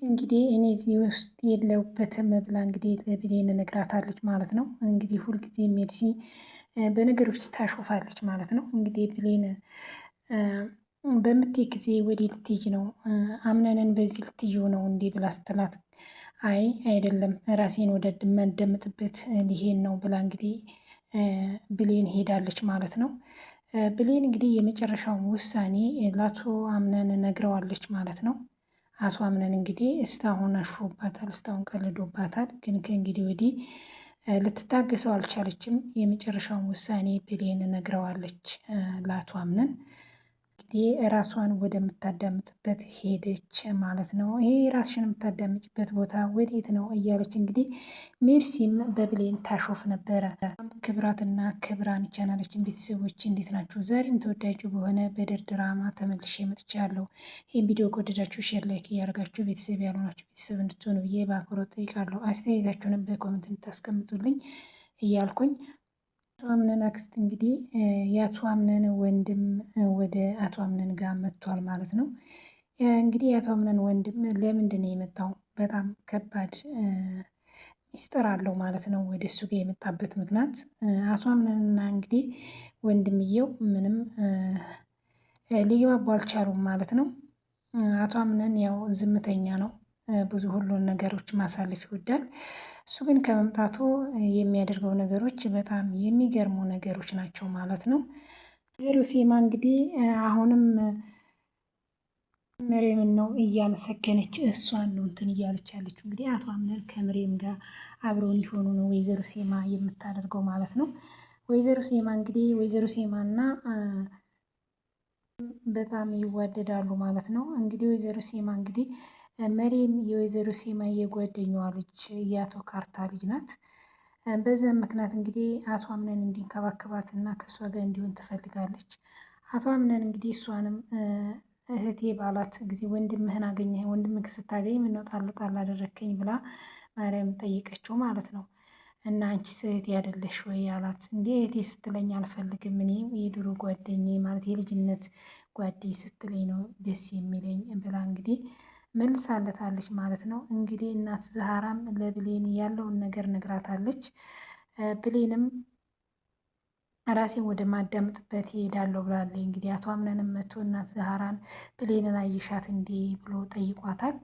እንግዲህ እኔ እዚህ ውስጥ የለሁበትም ብላ እንግዲህ ለብሌን ነግራታለች ማለት ነው። እንግዲህ ሁልጊዜ ሜርሲ በነገሮች ታሾፋለች ማለት ነው። እንግዲህ ብሌን በምትይ ጊዜ ወዴት ልትሄጂ ነው? አምነንን በዚህ ልትይው ነው እንዴ ብላ ስትላት፣ አይ አይደለም ራሴን ወደ ማዳምጥበት ሊሄድ ነው ብላ እንግዲህ ብሌን ሄዳለች ማለት ነው። ብሌን እንግዲህ የመጨረሻውን ውሳኔ ለአቶ አምነን ነግረዋለች ማለት ነው። አቶ አምነን እንግዲህ እስካሁን አሽፎባታል፣ እስካሁን ቀልዶባታል። ግን ከእንግዲህ ወዲህ ልትታገሰው አልቻለችም። የመጨረሻውን ውሳኔ ብሌን ነግረዋለች ለአቶ አምነን። እንግዲህ ራሷን ወደምታዳምጥበት ሄደች ማለት ነው። ይሄ ራስሽን የምታዳምጭበት ቦታ ወዴት ነው እያለች እንግዲህ ሜርሲም በብሌን ታሾፍ ነበረ። ክብራትና ክብራን ቻናላችን ቤተሰቦች እንዴት ናችሁ? ዛሬም ተወዳጁ በሆነ በድር ድራማ ተመልሼ መጥቻለሁ። ይህን ቪዲዮ ከወደዳችሁ ሼር፣ ላይክ እያደረጋችሁ ቤተሰብ ያልሆናችሁ ቤተሰብ እንድትሆኑ ብዬ በአክብሮት ጠይቃለሁ። አስተያየታችሁንም በኮመንት እንድታስቀምጡልኝ እያልኩኝ አቶ አምነን አክስት እንግዲህ የአቶ አምነን ወንድም ወደ አቶ አምነን ጋር መጥቷል ማለት ነው። እንግዲህ የአቶ አምነን ወንድም ለምንድን ነው የመጣው? በጣም ከባድ ሚስጥር አለው ማለት ነው። ወደ እሱ ጋር የመጣበት ምክንያት አቶ አምነንና እንግዲህ ወንድምየው ምንም ሊግባቡ አልቻሉም ማለት ነው። አቶ አምነን ያው ዝምተኛ ነው፣ ብዙ ሁሉን ነገሮች ማሳለፍ ይወዳል። እሱ ግን ከመምጣቱ የሚያደርገው ነገሮች በጣም የሚገርሙ ነገሮች ናቸው ማለት ነው። ወይዘሮ ሴማ እንግዲህ አሁንም ምሬምን ነው እያመሰገነች እሷን ነው እንትን እያለች ያለችው። እንግዲህ አቶ አምነን ከምሬም ጋር አብረው እንዲሆኑ ነው ወይዘሮ ሴማ የምታደርገው ማለት ነው። ወይዘሮ ሴማ እንግዲህ ወይዘሮ ሴማና በጣም ይዋደዳሉ ማለት ነው። እንግዲህ ወይዘሮ ሴማ እንግዲህ መሬም የወይዘሮ ሴማ የጓደኛዋ ልጅ የአቶ ካርታ ልጅ ናት። በዛም ምክንያት እንግዲህ አቶ አምነን እንዲንከባከባት እና ከእሷ ጋር እንዲሆን ትፈልጋለች። አቶ አምነን እንግዲህ እሷንም እህቴ ባላት ጊዜ ወንድምህን አገኘህ፣ ወንድምህ ስታገኝ ምነው ጣል ጣል አደረከኝ ብላ ማርያም ጠየቀችው ማለት ነው። እና አንቺ እህቴ አይደለሽ ወይ አላት። እንዴ እህቴ ስትለኝ አልፈልግም፣ እኔ የድሮ ጓደኛዬ ማለት የልጅነት ጓዴ ስትለኝ ነው ደስ የሚለኝ ብላ እንግዲህ መልሳለታለች ማለት ነው። እንግዲህ እናት ዛህራም ለብሌን ያለውን ነገር ነግራታለች። ብሌንም ራሴን ወደ ማዳምጥበት ይሄዳለሁ ብላለች። እንግዲህ አቶ አምነንም መቶ እናት ዛህራን ብሌንን አየሻት እንዴ ብሎ ጠይቋታል።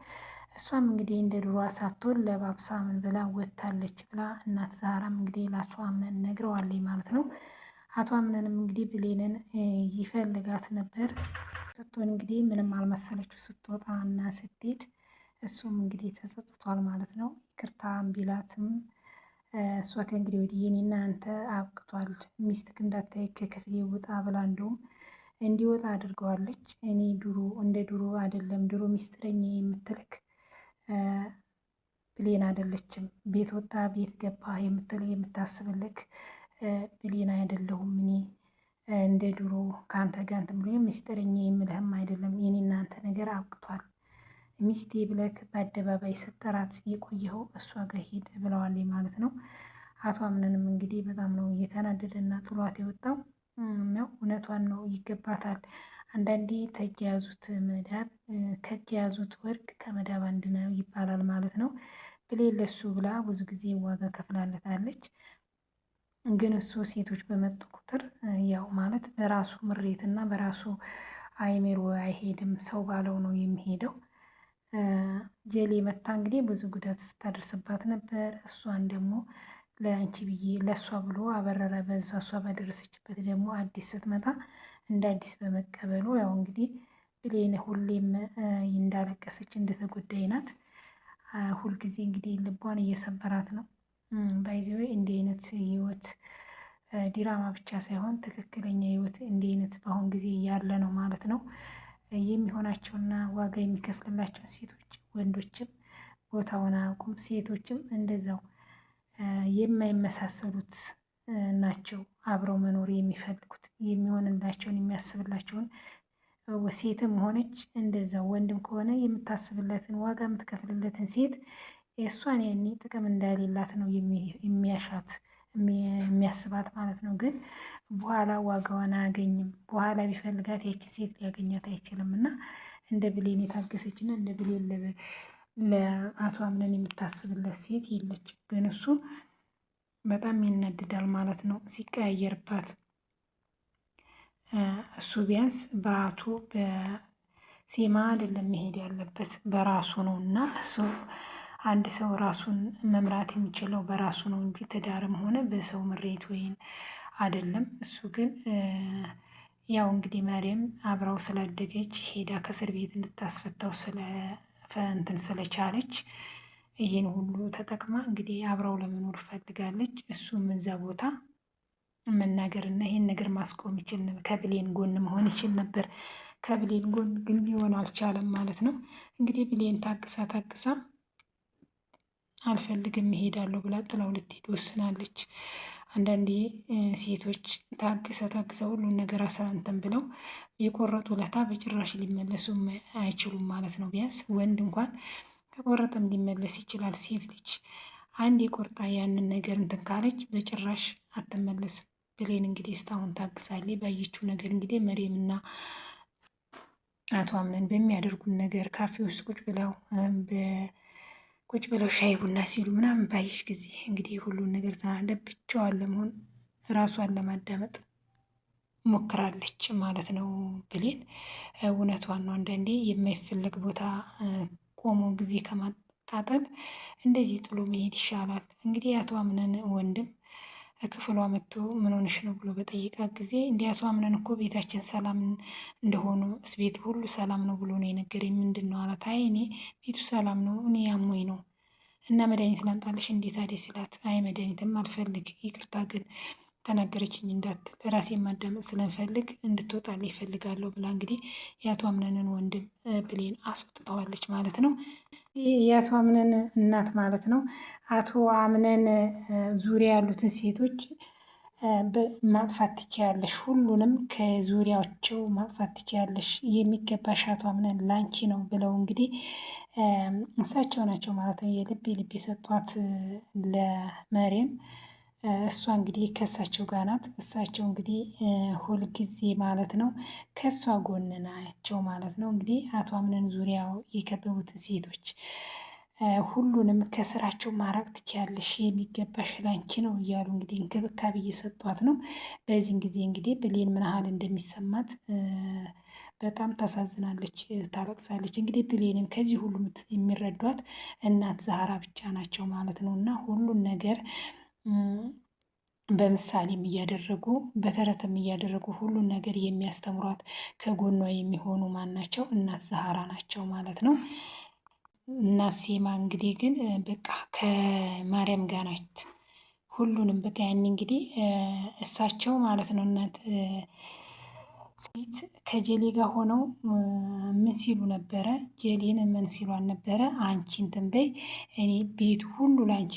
እሷም እንግዲህ እንደ ድሯ ሳትሆን ለባብሳ ምን ብላ ወጥታለች ብላ እናት ዛህራም እንግዲህ ለአቶ አምነን ነግረዋለች ማለት ነው። አቶ አምነንም እንግዲህ ብሌንን ይፈልጋት ነበር። ስትሆን እንግዲህ ምንም አልመሰለችው ስትወጣ እና ስትሄድ። እሱም እንግዲህ ተጸጽቷል ማለት ነው። ይቅርታ ቢላትም እሷ ከእንግዲህ ወዲህ የኔና አንተ አብቅቷል፣ ሚስትክ እንዳታይ ከክፍሌ ውጣ ብላ እንደውም እንዲወጣ አድርገዋለች። እኔ ድሮ እንደ ድሮ አይደለም፣ ድሮ ሚስጥረኛ የምትልክ ብሌን አይደለችም። ቤት ወጣ ቤት ገባ የምትል የምታስብልክ ብሌን አይደለሁም። እኔ እንደ ድሮ ከአንተ ጋር እንትን ብሎ ሚስጥረኛ የምልህም አይደለም። የኔ እናንተ ነገር አብቅቷል። ሚስቴ ብለክ በአደባባይ ስጠራት የቆየኸው እሷ ጋር ሂድ ብለዋለኝ ማለት ነው። አቶ አምነንም እንግዲህ በጣም ነው እየተናደደና ጥሏት የወጣው ነው። እውነቷን ነው፣ ይገባታል። አንዳንዴ ተጅ የያዙት መዳብ ከእጅ የያዙት ወርቅ ከመዳብ አንድ ነው ይባላል ማለት ነው። ብሌን ለሱ ብላ ብዙ ጊዜ ዋጋ ከፍላለታለች። ግን እሱ ሴቶች በመጡ ቁጥር ያው ማለት በራሱ ምሬት እና በራሱ አይሜሮ አይሄድም፣ ሰው ባለው ነው የሚሄደው። ጀሌ መታ እንግዲህ ብዙ ጉዳት ስታደርስባት ነበር። እሷን ደግሞ ለአንቺ ብዬ ለእሷ ብሎ አበረረ። በዛ እሷ ባደረሰችበት ደግሞ አዲስ ስትመጣ እንደ አዲስ በመቀበሉ ያው እንግዲህ ብሌን ሁሌም እንዳለቀሰች እንደተጎዳይ ናት። ሁልጊዜ እንግዲህ ልቧን እየሰበራት ነው። ባይዘዌ እንዲህ አይነት ህይወት ዲራማ ብቻ ሳይሆን ትክክለኛ ህይወት እንዲህ አይነት በአሁን ጊዜ ያለ ነው ማለት ነው። የሚሆናቸውና ዋጋ የሚከፍልላቸውን ሴቶች ወንዶችም ቦታውን አያውቁም። ሴቶችም እንደዛው የማይመሳሰሉት ናቸው። አብረው መኖር የሚፈልጉት የሚሆንላቸውን የሚያስብላቸውን ሴትም ሆነች እንደዛው ወንድም ከሆነ የምታስብለትን ዋጋ የምትከፍልለትን ሴት የእሷን ያኔ ጥቅም እንደሌላት ነው የሚያሻት የሚያስባት ማለት ነው። ግን በኋላ ዋጋዋን አያገኝም። በኋላ ቢፈልጋት ያቺ ሴት ሊያገኛት አይችልም። እና እንደ ብሌን የታገሰች እና እንደ ብሌን ለአቶ አምነን የምታስብለት ሴት የለችም። ግን እሱ በጣም ይናድዳል ማለት ነው ሲቀያየርባት። እሱ ቢያንስ በአቶ በሴማ አይደለም መሄድ ያለበት በራሱ ነው። እና እሱ አንድ ሰው ራሱን መምራት የሚችለው በራሱ ነው እንጂ ትዳርም ሆነ በሰው ምሬት ወይም አይደለም። እሱ ግን ያው እንግዲህ መሪም አብራው ስላደገች ሄዳ ከእስር ቤት እንድታስፈታው እንትን ስለቻለች ይህን ሁሉ ተጠቅማ እንግዲህ አብራው ለመኖር ፈልጋለች። እሱም እዛ ቦታ መናገር እና ይህን ነገር ማስቆም ይችል ነበር። ከብሌን ጎን መሆን ይችል ነበር። ከብሌን ጎን ግን ሊሆን አልቻለም ማለት ነው። እንግዲህ ብሌን ታግሳ አልፈልግም እሄዳለሁ ብላ ጥላው ልትሄድ ወስናለች። አንዳንዴ ሴቶች ታግሰው ሁሉን ነገር አሳንተን ብለው የቆረጡ ለታ በጭራሽ ሊመለሱ አይችሉም ማለት ነው። ቢያንስ ወንድ እንኳን ከቆረጠም ሊመለስ ይችላል። ሴት ልጅ አንድ የቆርጣ ያንን ነገር እንትን ካለች በጭራሽ አትመለስም። ብሌን እንግዲህ እስካሁን ታግሳለች። ባየችው ነገር እንግዲህ መሬምና አቶ አምነን በሚያደርጉን ነገር ካፌ ውስጥ ቁጭ ብለው ሻይ ቡና ሲሉ ምናምን ባየች ጊዜ እንግዲህ ሁሉን ነገር ተናደ ብቻዋን ለመሆን ራሷን ለማዳመጥ ሞክራለች ማለት ነው። ብሌን እውነቷን ነው። አንዳንዴ የማይፈለግ ቦታ ቆሞ ጊዜ ከማጣጠል እንደዚህ ጥሎ መሄድ ይሻላል። እንግዲህ አቶ አምነን ወንድም ክፍሏ መጥቶ ምን ሆነሽ ነው ብሎ በጠየቃት ጊዜ እንዲህ አቶ አምነን እኮ ቤታችን ሰላም እንደሆኑ ቤት ሁሉ ሰላም ነው ብሎ ነው የነገረኝ። ምንድን ነው አላት። አይ እኔ ቤቱ ሰላም ነው እኔ ያሞኝ ነው እና መድኃኒት ላንጣልሽ እንዴት አዴ ሲላት፣ አይ መድኃኒትም አልፈልግ ይቅርታ ግን ተናገረችኝ እንዳትል ራሴን ማዳመጥ ስለምፈልግ እንድትወጣልኝ ይፈልጋለሁ ብላ እንግዲህ የአቶ አምነንን ወንድም ብሌን አስወጥተዋለች ማለት ነው። የአቶ አምነን እናት ማለት ነው። አቶ አምነን ዙሪያ ያሉትን ሴቶች ማጥፋት ትችያለሽ፣ ሁሉንም ከዙሪያቸው ማጥፋት ትችያለሽ፣ የሚገባሽ አቶ አምነን ላንቺ ነው ብለው እንግዲህ እሳቸው ናቸው ማለት ነው የልብ የሰጧት ለመሬም። እሷ እንግዲህ ከእሳቸው ጋር ናት። እሳቸው እንግዲህ ሁልጊዜ ማለት ነው ከእሷ ጎን ናቸው ማለት ነው። እንግዲህ አቶ አምነን ዙሪያው የከበቡትን ሴቶች ሁሉንም ከስራቸው ማራቅ ትችያለሽ፣ የሚገባሽ ላንቺ ነው እያሉ እንግዲህ እንክብካቤ እየሰጧት ነው። በዚህን ጊዜ እንግዲህ ብሌን ምን ያህል እንደሚሰማት በጣም ታሳዝናለች፣ ታለቅሳለች። እንግዲህ ብሌንን ከዚህ ሁሉ የሚረዷት እናት ዛህራ ብቻ ናቸው ማለት ነው። እና ሁሉን ነገር በምሳሌም እያደረጉ በተረትም እያደረጉ ሁሉን ነገር የሚያስተምሯት ከጎኗ የሚሆኑ ማን ናቸው? እናት ዛህራ ናቸው ማለት ነው። እናት ሴማ እንግዲህ ግን በቃ ከማርያም ጋር ናት። ሁሉንም በቃ ያኔ እንግዲህ እሳቸው ማለት ነው እናት ሴት ከጀሌ ጋር ሆነው ምን ሲሉ ነበረ? ጀሌን ምን ሲሏን ነበረ? አንቺ እንትን በይ እኔ ቤቱ ሁሉ ለአንቺ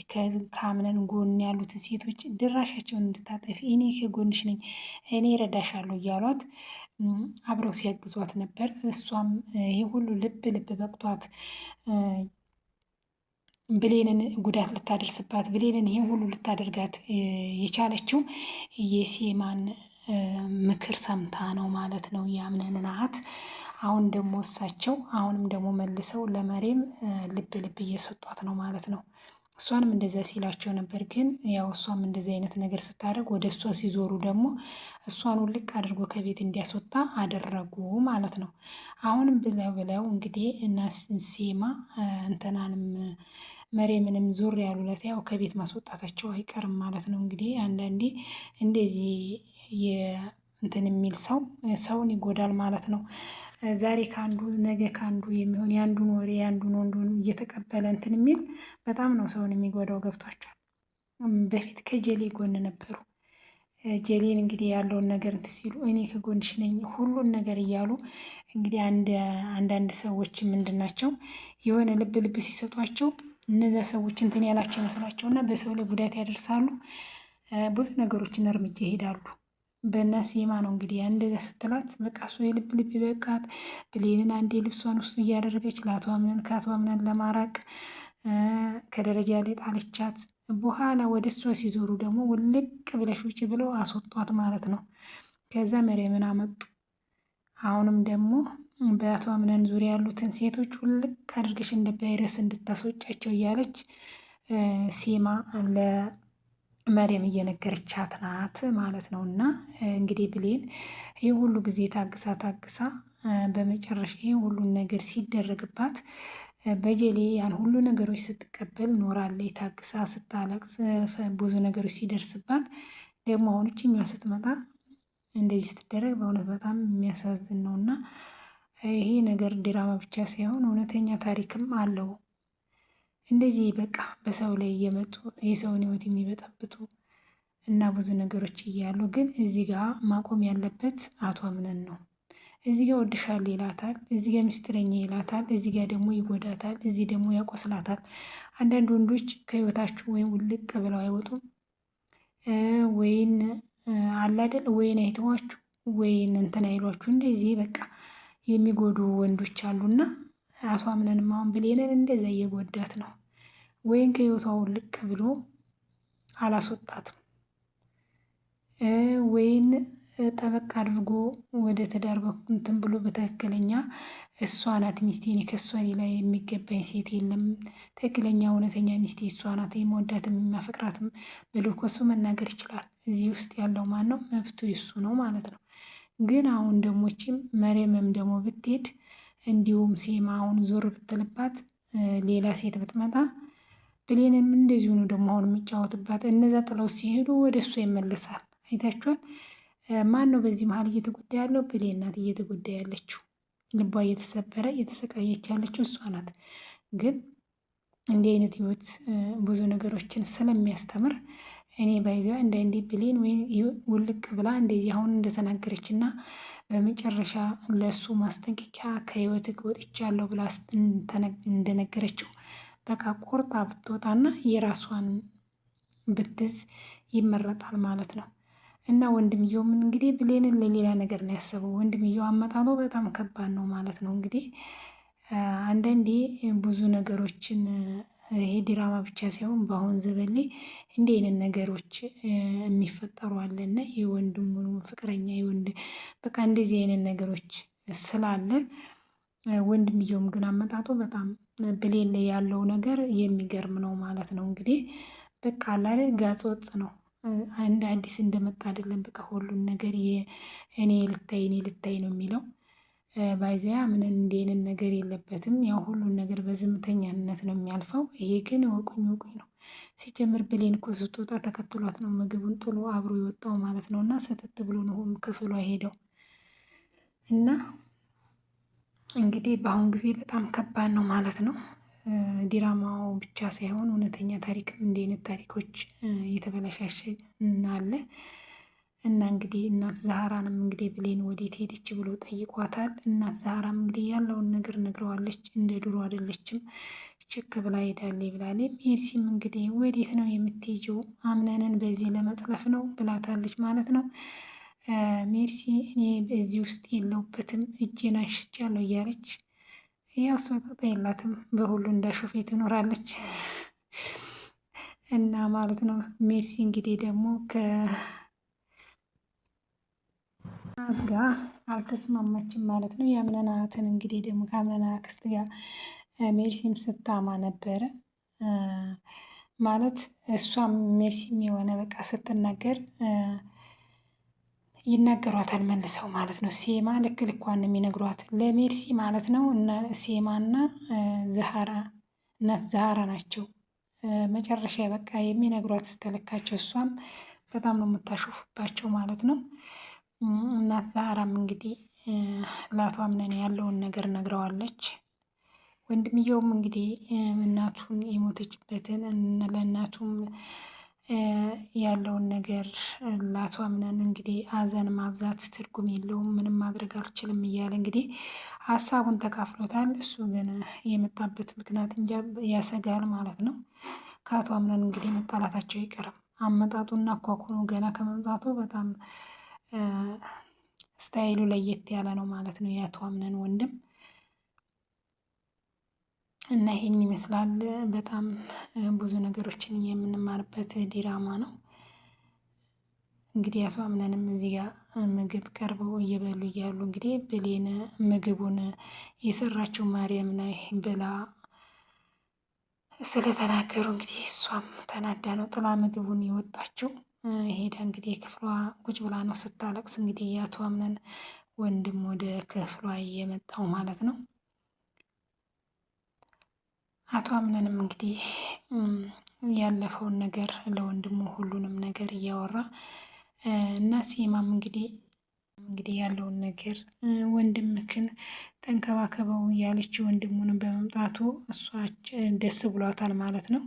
ከአምነን ጎን ያሉትን ሴቶች ድራሻቸውን እንድታጠፊ እኔ ከጎንሽ ነኝ፣ እኔ እረዳሻለሁ እያሏት አብረው ሲያግዟት ነበር። እሷም ይህ ሁሉ ልብ በቅቷት ብሌንን ጉዳት ልታደርስባት ብሌንን ይህን ሁሉ ልታደርጋት የቻለችው የሴማን ምክር ሰምታ ነው ማለት ነው። የአምነን ናት። አሁን ደግሞ እሳቸው አሁንም ደግሞ መልሰው ለመሬም ልብ እየሰጧት ነው ማለት ነው። እሷንም እንደዚያ ሲላቸው ነበር። ግን ያው እሷም እንደዚህ አይነት ነገር ስታደርግ ወደ እሷ ሲዞሩ ደግሞ እሷን ውልቅ አድርጎ ከቤት እንዲያስወጣ አደረጉ ማለት ነው። አሁንም ብለው እንግዲህ እና ሴማ እንትናንም መሬምንም ዞር ያሉለት ያው ከቤት ማስወጣታቸው አይቀርም ማለት ነው። እንግዲህ አንዳንዴ እንደዚህ እንትን የሚል ሰውን ይጎዳል ማለት ነው። ዛሬ ከአንዱ ነገ ከአንዱ የሚሆን የአንዱን ወሬ የአንዱን ወንዱን እየተቀበለ እንትን የሚል በጣም ነው ሰውን የሚጎዳው። ገብቷቸዋል። በፊት ከጀሌ ጎን ነበሩ። ጀሌን እንግዲህ ያለውን ነገር እንትን ሲሉ እኔ ከጎንሽ ነኝ ሁሉን ነገር እያሉ እንግዲህ አንዳንድ ሰዎች ምንድን ናቸው የሆነ ልብ ሲሰጧቸው እነዚያ ሰዎች እንትን ያላቸው ይመስላቸው እና በሰው ላይ ጉዳት ያደርሳሉ። ብዙ ነገሮችን እርምጃ ይሄዳሉ። በእናት ሴማ ነው እንግዲህ እንደዚያ ስትላት በቃ እሱ የልብ በቃት። ብሌንን አንዴ ልብሷን ውስጡ እያደረገች ከአቶ አምነን ለማራቅ ከደረጃ ላይ ጣለቻት። በኋላ ወደ እሷ ሲዞሩ ደግሞ ውልቅ ብለሽ ውጭ ብለው አስወጧት ማለት ነው። ከዛ መሬምን አመጡ። አሁንም ደግሞ በአቶ አምነን ዙሪያ ያሉትን ሴቶች ውልቅ አድርገሽ እንደ ቫይረስ እንድታስወጫቸው እያለች ሴማ ለመርየም እየነገረቻት ናት ማለት ነው። እና እንግዲህ ብሌን ይህ ሁሉ ጊዜ ታግሳ በመጨረሻ ይህ ሁሉን ነገር ሲደረግባት በጀሌ ያን ሁሉ ነገሮች ስትቀበል ኖራለች። ታግሳ ስታለቅስ ብዙ ነገሮች ሲደርስባት ደግሞ አሁን እችኛዋ ስትመጣ እንደዚህ ስትደረግ በእውነት በጣም የሚያሳዝን ነው። እና ይሄ ነገር ድራማ ብቻ ሳይሆን እውነተኛ ታሪክም አለው። እንደዚህ በቃ በሰው ላይ እየመጡ የሰውን ሕይወት የሚበጠብጡ እና ብዙ ነገሮች እያሉ ግን እዚህ ጋር ማቆም ያለበት አቶ አምነን ነው። እዚህ ጋር ወድሻለሁ ይላታል፣ እዚህ ጋር ሚስጥረኛ ይላታል፣ እዚህ ጋር ደግሞ ይጎዳታል፣ እዚህ ደግሞ ያቆስላታል። አንዳንድ ወንዶች ከህይወታችሁ ወይም ውልቅ ብለው አይወጡም ወይን አላደል ወይን አይተዋችሁ ወይን እንትን አይሏችሁ እንደዚህ በቃ የሚጎዱ ወንዶች አሉና አቶ አምነንም አሁን ብሌንን እንደዛ እየጎዳት ነው። ወይን ከህይወቷ ውልቅ ብሎ አላስወጣትም ወይን ጠበቅ አድርጎ ወደ ትዳር በኩል እንትን ብሎ በትክክለኛ እሷ ናት ሚስቴ፣ እኔ ከእሷ ሌላ የሚገባኝ ሴት የለም፣ ትክክለኛ እውነተኛ ሚስቴ እሷ ናት፣ የመወዳትም የሚያፈቅራትም ብሎ ከሱ መናገር ይችላል። እዚህ ውስጥ ያለው ማን ነው? መብቱ የሱ ነው ማለት ነው። ግን አሁን ደሞችም መርየምም ደግሞ ብትሄድ እንዲሁም ሴማ አሁን ዞር ብትልባት ሌላ ሴት ብትመጣ ብሌንም እንደዚሁ ነው ደግሞ አሁን የሚጫወትባት። እነዛ ጥለው ሲሄዱ ወደ እሷ ይመለሳል። አይታችኋል። ማን ነው በዚህ መሀል እየተጎዳ ያለው? ብሌን ናት እየተጎዳ ያለችው። ልቧ እየተሰበረ እየተሰቃየች ያለችው እሷ ናት። ግን እንዲህ አይነት ህይወት ብዙ ነገሮችን ስለሚያስተምር እኔ ባይዘ እንዲህ ብሌን ወይ ውልቅ ብላ እንደዚህ አሁን እንደተናገረች እና በመጨረሻ ለእሱ ማስጠንቀቂያ ከህይወት ወጥቻለሁ ብላ እንደነገረችው በቃ ቆርጣ ብትወጣና የራሷን ብትዝ ይመረጣል ማለት ነው። እና ወንድምየውም እንግዲህ ብሌንን ለሌላ ነገር ነው ያሰበው። ወንድምየው አመጣጡ በጣም ከባድ ነው ማለት ነው። እንግዲህ አንዳንዴ ብዙ ነገሮችን ይሄ ድራማ ብቻ ሳይሆን በአሁን ዘመን ላይ እንዲህ አይነት ነገሮች የሚፈጠሩ አለና የወንድሙን ፍቅረኛ የወንድ በቃ እንደዚህ አይነት ነገሮች ስላለ ወንድምየውም ግን አመጣጡ በጣም ብሌን ላይ ያለው ነገር የሚገርም ነው ማለት ነው። እንግዲህ በቃ አላለ ጋጽ ወጥ ነው። አንድ አዲስ እንደመጣ አይደለም። በቃ ሁሉን ነገር እኔ ልታይ ነው የሚለው ባይዚያ ምን እንዴንን ነገር የለበትም። ያው ሁሉን ነገር በዝምተኛነት ነው የሚያልፈው። ይሄ ግን ወቁኝ ነው። ሲጀምር ብሌን እኮ ስትወጣ ተከትሏት ነው ምግቡን ጥሎ አብሮ የወጣው ማለት ነው። እና ሰተት ብሎ ነው ክፍሏ ሄደው እና እንግዲህ በአሁን ጊዜ በጣም ከባድ ነው ማለት ነው። ዲራማው ብቻ ሳይሆን እውነተኛ ታሪክም እንዲህ አይነት ታሪኮች እየተበላሻሸ አለ። እና እንግዲህ እናት ዛህራንም እንግዲህ ብሌን ወዴት ሄደች ብሎ ጠይቋታል። እናት ዛህራም እንግዲህ ያለውን ነገር ነግረዋለች። እንደ ድሮ አይደለችም፣ ችክ ብላ ሄዳለች ብላለች። ሜርሲም እንግዲህ ወዴት ነው የምትሄጂው? አምነንን በዚህ ለመጥለፍ ነው ብላታለች ማለት ነው። ሜርሲ እኔ በዚህ ውስጥ የለውበትም እጄን አንሽቻለሁ እያለች ያው እሷ ጣጣ የላትም በሁሉ እንዳሾፌ ትኖራለች እና ማለት ነው። ሜርሲ እንግዲህ ደግሞ ጋር አልተስማማችም ማለት ነው። የአምነናትን እንግዲህ ደግሞ ከአምነና አክስት ጋር ሜርሲም ስታማ ነበረ ማለት እሷም ሜርሲም የሆነ በቃ ስትናገር ይናገሯታል መልሰው ማለት ነው። ሴማ ልክ ልኳን ነው የሚነግሯት ለሜርሲ ማለት ነው። እና ሴማና ዛህራ እናት ዛህራ ናቸው መጨረሻ በቃ የሚነግሯት ስተልካቸው። እሷም በጣም ነው የምታሾፉባቸው ማለት ነው። እናት ዛህራም እንግዲህ ለአቶ አምነን ያለውን ነገር ነግረዋለች። ወንድምየውም እንግዲህ እናቱን የሞተችበትን ለእናቱም ያለውን ነገር ለአቶ አምነን እንግዲህ ሀዘን ማብዛት ትርጉም የለውም፣ ምንም ማድረግ አልችልም እያለ እንግዲህ ሀሳቡን ተካፍሎታል። እሱ ግን የመጣበት ምክንያት እንጃ ያሰጋል ማለት ነው። ከአቶ አምነን እንግዲህ መጣላታቸው አይቀርም። አመጣጡና አኳኩኑ ገና ከመምጣቱ በጣም ስታይሉ ለየት ያለ ነው ማለት ነው የአቶ አምነን ወንድም እና ይሄን ይመስላል። በጣም ብዙ ነገሮችን የምንማርበት ዲራማ ነው። እንግዲህ አቶ አምነንም እዚህ ጋር ምግብ ቀርበው እየበሉ እያሉ እንግዲህ ብሌን ምግቡን የሰራችው ማርያም ነው ብላ ስለተናገሩ እንግዲህ እሷም ተናዳ ነው ጥላ ምግቡን የወጣችው። ሄዳ እንግዲህ ክፍሏ ቁጭ ብላ ነው ስታለቅስ እንግዲህ የአቶ አምነን ወንድም ወደ ክፍሏ እየመጣው ማለት ነው። አቶ አምነንም እንግዲህ ያለፈውን ነገር ለወንድሙ ሁሉንም ነገር እያወራ እና ሲማም እንግዲህ ያለውን ነገር ወንድምክን ተንከባከበው ያለች ወንድሙንም በመምጣቱ እሷ ደስ ብሏታል ማለት ነው።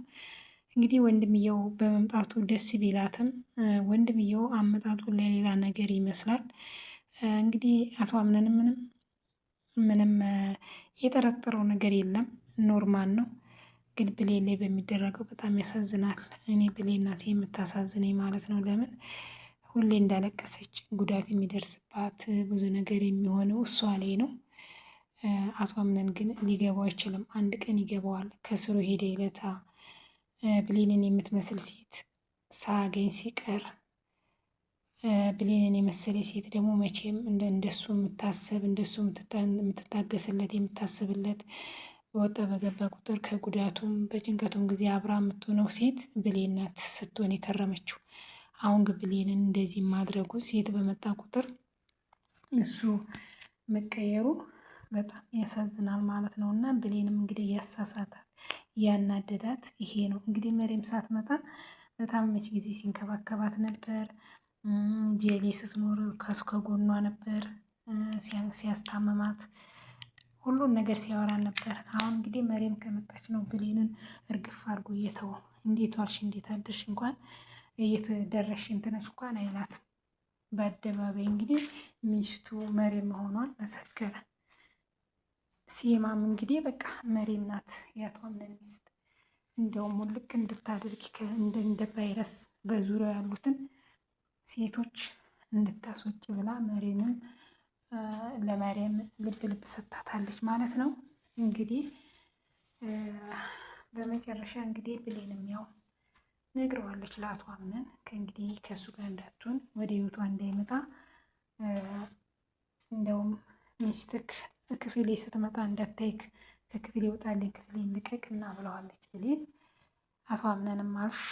እንግዲህ ወንድምየው በመምጣቱ ደስ ቢላትም ወንድምየው አመጣጡ ለሌላ ነገር ይመስላል። እንግዲህ አቶ አምነንም ምንም የጠረጠረው ነገር የለም፣ ኖርማል ነው። ግን ብሌን ላይ በሚደረገው በጣም ያሳዝናል። እኔ ብሌን ናት የምታሳዝነኝ ማለት ነው። ለምን ሁሌ እንዳለቀሰች ጉዳት የሚደርስባት ብዙ ነገር የሚሆነው እሷ ላይ ነው። አቶ አምነን ግን ሊገባው አይችልም። አንድ ቀን ይገባዋል። ከስሩ ሄደ ይለታ ብሌንን የምትመስል ሴት ሳገኝ ሲቀር ብሌንን የመሰለ ሴት ደግሞ መቼም እንደሱ የምታስብ እንደሱ የምትታገስለት የምታስብለት በወጣ በገባ ቁጥር ከጉዳቱም በጭንቀቱም ጊዜ አብራ የምትሆነው ሴት ብሌን ናት ስትሆን የከረመችው። አሁን ግን ብሌንን እንደዚህ ማድረጉ ሴት በመጣ ቁጥር እሱ መቀየሩ በጣም ያሳዝናል ማለት ነው። እና ብሌንም እንግዲህ እያሳሳታት እያናደዳት ይሄ ነው እንግዲህ መሬም ሳትመጣ በታመመች ጊዜ ሲንከባከባት ነበር። ጄሌ ስትኖር ከሱ ከጎኗ ነበር ሲያስታምማት ሁሉን ነገር ሲያወራ ነበር። አሁን እንግዲህ መሬም ከመጣች ነው ብሌንን እርግፍ አድርጎ እየተወው። እንዴት ዋልሽ እንዴት አደርሽ እንኳን እየተደረሽ እንትነች እንኳን አይላትም። በአደባባይ እንግዲህ ሚስቱ መሬም መሆኗን መሰከረ። ሲማም እንግዲህ በቃ መሬም ናት የአቶ አምነን ሚስት፣ እንደውም ልክ እንድታደርግ እንደ ቫይረስ በዙሪያው ያሉትን ሴቶች እንድታስወጭ ብላ መሬምን ለመሬም ልብ ልብ ሰጥታታለች ማለት ነው። እንግዲህ በመጨረሻ እንግዲህ ብሌንም ያው ነግረዋለች ለአቶ አምነን ከእንግዲህ ከእሱ ጋር እንዳትሆን ወደ ህይወቷ እንዳይመጣ እንደውም ሚስትክ ክፍሌ ስትመጣ እንዳታይክ ከክፍሌ ይወጣልኝ ክፍሌ ልቀቅና ብለዋለች ብሌን። አቶ አምነንም አልሽ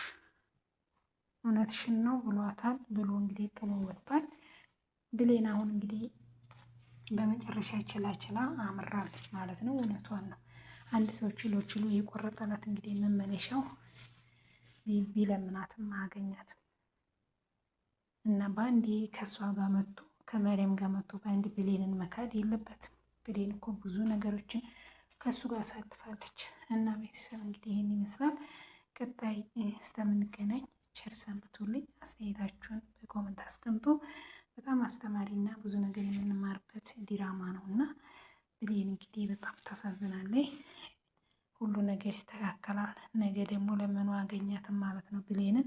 እውነትሽን ነው ብሏታል ብሎ እንግዲህ ጥሎ ወጥቷል። ብሌን አሁን እንግዲህ በመጨረሻ ችላ አምራለች ማለት ነው። እውነቷን ነው። አንድ ሰው ችሎ የቆረጠላት እንግዲህ መመለሻው ቢለምናትም አያገኛትም እና በአንዴ ከእሷ ጋር መጥቶ ከመሪያም ጋር መጥቶ በአንድ ብሌንን መካድ የለበትም። ብሌን እኮ ብዙ ነገሮችን ከእሱ ጋር አሳልፋለች እና ቤተሰብ እንግዲህ ይህን ይመስላል። ቀጣይ እስከምንገናኝ ቸር ሰንብቱልኝ። አስተያየታችሁን በኮመንት አስቀምጡ። በጣም አስተማሪ እና ብዙ ነገር የምንማርበት ዲራማ ነው እና ብሌን እንግዲህ በጣም ታሳዝናለች። ሁሉ ነገር ይስተካከላል። ነገ ደግሞ ለምኑ አገኛትም ማለት ነው። ብሌንን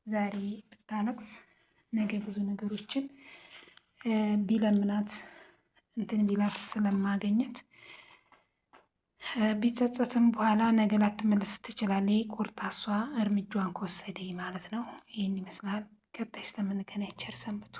ዛሬ ብታለቅስ ነገ ብዙ ነገሮችን ቢለምናት እንትን ቢላት ስለማገኘት ቢጸጸትም በኋላ ነገ ላትመለስ ትችላለች። ቆርጣ እሷ እርምጃዋን ከወሰደኝ ማለት ነው። ይህን ይመስላል። ቀጣይ እስከምንገናኝ ቸር ሰንብቱ።